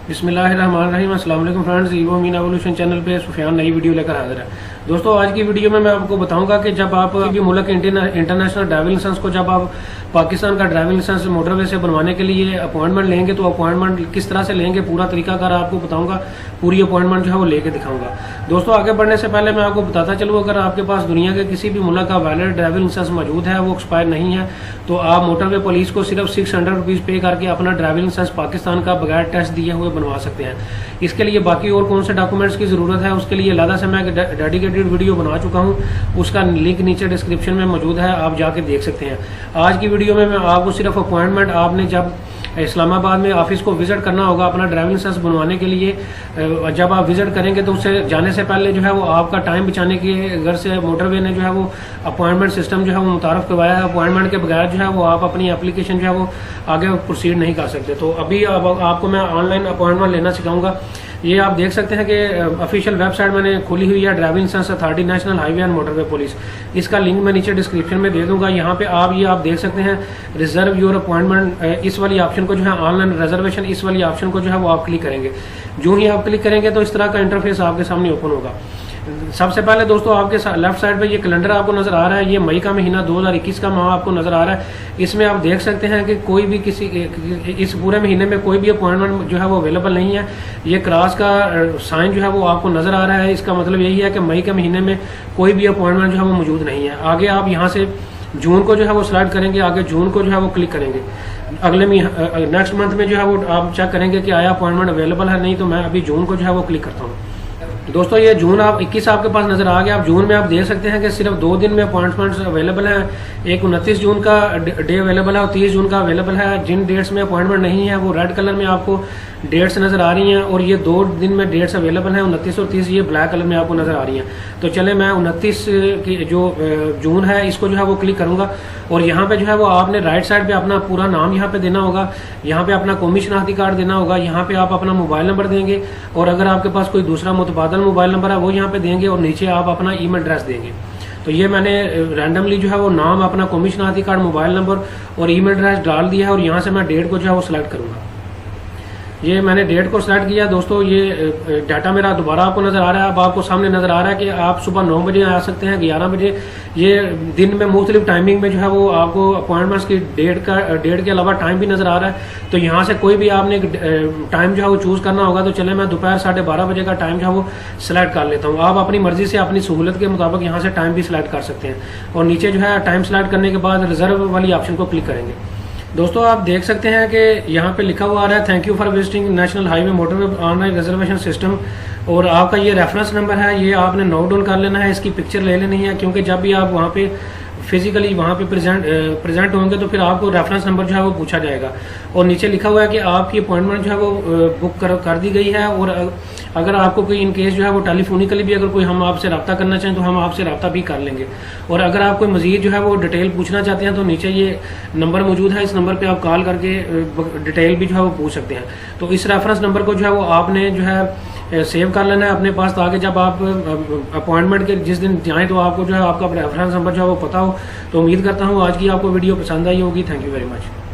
बिस्मिल्लाहिर्रहमानिर्रहीम। अस्सलाम वालेकुम friends, evo mean evolution channel पे सुफियान नई वीडियो लेकर हाजिर है। दोस्तों, आज की वीडियो में मैं आपको बताऊंगा कि जब आप किसी भी मुल्क इंटरनेशनल ड्राइविंग लाइसेंस को जब आप पाकिस्तान का ड्राइविंग लाइसेंस मोटरवे से बनवाने के लिए अपॉइंटमेंट लेंगे तो अपॉइंटमेंट किस तरह से लेंगे, पूरा तरीकाकार आपको बताऊंगा। पूरी अपॉइंटमेंट जो है वो लेके दिखाऊंगा। दोस्तों, आगे बढ़ने से पहले मैं आपको बताता चलूँ, अगर आपके पास दुनिया के किसी भी मुल्क का वैलिड ड्राइविंग लाइसेंस मौजूद है, वो एक्सपायर नहीं है, तो आप मोटरवे पुलिस को सिर्फ 600 रुपीज़ पे करके अपना ड्राइविंग लाइसेंस पाकिस्तान का बगैर टेस्ट दिए हुए बनवा सकते हैं। इसके लिए बाकी और कौन से डॉक्यूमेंट्स की जरूरत है, उसके लिए अलग से मैं डेडिकेटेड वीडियो बना चुका हूं, उसका लिंक नीचे डिस्क्रिप्शन में मौजूद है, आप जाके देख सकते हैं। आज की वीडियो में मैं आपको सिर्फ अपॉइंटमेंट, आपने जब इस्लामाबाद में ऑफिस को विजिट करना होगा अपना ड्राइविंग लाइसेंस बनवाने के लिए, जब आप विजिट करेंगे तो उससे जाने से पहले जो है वो आपका टाइम बचाने के घर से मोटरवे ने जो है वो अपॉइंटमेंट सिस्टम जो है वो मुतारफ करवाया है। अपॉइंटमेंट के बगैर जो है वो आप अपनी एप्लीकेशन जो है वो आगे प्रोसीड नहीं कर सकते। तो अभी आपको मैं ऑनलाइन अपॉइंटमेंट लेना सिखाऊंगा। ये आप देख सकते हैं कि ऑफिशियल वेबसाइट मैंने खोली हुई है, driving licence authority national highway and motorway police. इसका लिंक मैं नीचे डिस्क्रिप्शन में दे दूंगा। यहाँ पे आप देख सकते हैं रिजर्व योर अपॉइंटमेंट, इस वाली ऑप्शन को जो है ऑनलाइन रिजर्वेशन, इस वाली ऑप्शन को जो है वो आप क्लिक करेंगे। जो ही आप क्लिक करेंगे तो इस तरह का इंटरफेस आपके सामने ओपन होगा। सबसे पहले दोस्तों, आपके लेफ्ट साइड पे ये कैलेंडर आपको नजर आ रहा है। ये मई का महीना 2021 का माह आपको नजर आ रहा है। इसमें आप देख सकते हैं कि कोई भी इस पूरे महीने में कोई भी अपॉइंटमेंट जो है वो अवेलेबल नहीं है। ये क्रॉस का साइन जो है वो आपको नजर आ रहा है। इसका मतलब यही है कि मई के महीने में कोई भी अपॉइंटमेंट जो है वो मौजूद नहीं है। आगे आप यहाँ से जून को जो है वो सिलेक्ट करेंगे, आगे जून को जो है वो क्लिक करेंगे। अगले नेक्स्ट मंथ में जो है वो आप चेक करेंगे कि आया अपॉइंटमेंट अवेलेबल है, नहीं तो मैं अभी जून को जो है वो क्लिक करता हूँ। दोस्तों, ये जून 21 आपके पास नजर आ गया। आप जून में आप देख सकते हैं कि सिर्फ 2 दिन में अपॉइंटमेंट्स अवेलेबल हैं। एक 29 जून का डे अवेलेबल है और 30 जून का अवेलेबल है। जिन डेट्स में अपॉइंटमेंट नहीं है वो रेड कलर में आपको डेट्स नजर आ रही हैं, और ये 2 दिन में डेट्स अवेलेबल हैं, 29 और 30, ये ब्लैक कलर में आपको नजर आ रही हैं। तो चले, मैं 29 की जो जून है इसको जो है वो क्लिक करूंगा, और यहाँ पे जो है वो आपने राइट साइड पे अपना पूरा नाम यहाँ पे देना होगा, यहाँ पे अपना कौमी शनाख्ती कार्ड देना होगा, यहाँ पे आप अपना मोबाइल नंबर देंगे, और अगर आपके पास कोई दूसरा मुतबादल मोबाइल नंबर है वो यहाँ पे देंगे, और नीचे आप अपना ईमेल एड्रेस देंगे। तो ये मैंने रैंडमली जो है वो नाम, अपना कौमी शनाख्ती कार्ड, मोबाइल नंबर और ईमेल एड्रेस डाल दिया है, और यहाँ से मैं डेट को जो है वो सिलेक्ट करूंगा। ये मैंने डेट को सिलेक्ट किया। दोस्तों, ये डाटा मेरा दोबारा आपको नजर आ रहा है। अब आपको सामने नजर आ रहा है कि आप सुबह 9 बजे आ सकते हैं, 11 बजे। ये दिन में मुख्तलिफ टाइमिंग में जो है वो आपको अपॉइंटमेंट्स की डेट के अलावा टाइम भी नजर आ रहा है। तो यहाँ से कोई भी आपने टाइम जो है वो चूज करना होगा। तो चले, मैं दोपहर 12:30 बजे का टाइम जो है वो सिलेक्ट कर लेता हूँ। आप अपनी मर्जी से अपनी सहूलत के मुताबिक यहाँ से टाइम भी सिलेक्ट कर सकते हैं, और नीचे जो है टाइम सिलेक्ट करने के बाद रिजर्व वाली ऑप्शन को क्लिक करेंगे। दोस्तों, आप देख सकते हैं कि यहाँ पे लिखा हुआ आ रहा है, thank you for visiting national highway motorway online reservation system, और आपका ये रेफरेंस नंबर है, ये आपने नोट डाउन कर लेना है। इसकी पिक्चर ले लेनी है, क्योंकि जब भी आप वहाँ पे फिजिकली वहाँ पे प्रेजेंट होंगे तो फिर आपको रेफरेंस नंबर जो है वो पूछा जाएगा। और नीचे लिखा हुआ है कि आपकी अपॉइंटमेंट जो है वो बुक कर दी गई है, और अगर आपको कोई इन केस जो है वो टेलीफोनिकली भी अगर कोई हम आपसे रब्ता करना चाहें तो हम आपसे रब्ता भी कर लेंगे। और अगर आप कोई मजीद जो है वो डिटेल पूछना चाहते हैं तो नीचे ये नंबर मौजूद है, इस नंबर पे आप कॉल करके डिटेल भी जो है वो पूछ सकते हैं। तो इस रेफरेंस नंबर को जो है वो आपने जो है सेव कर लेना है अपने पास, ताकि जब आप अपॉइंटमेंट के जिस दिन जाएं तो आपको जो है आपका रेफरेंस नंबर जो है वो पता हो। तो उम्मीद करता हूँ आज की आपको वीडियो पसंद आई होगी। Thank you very much.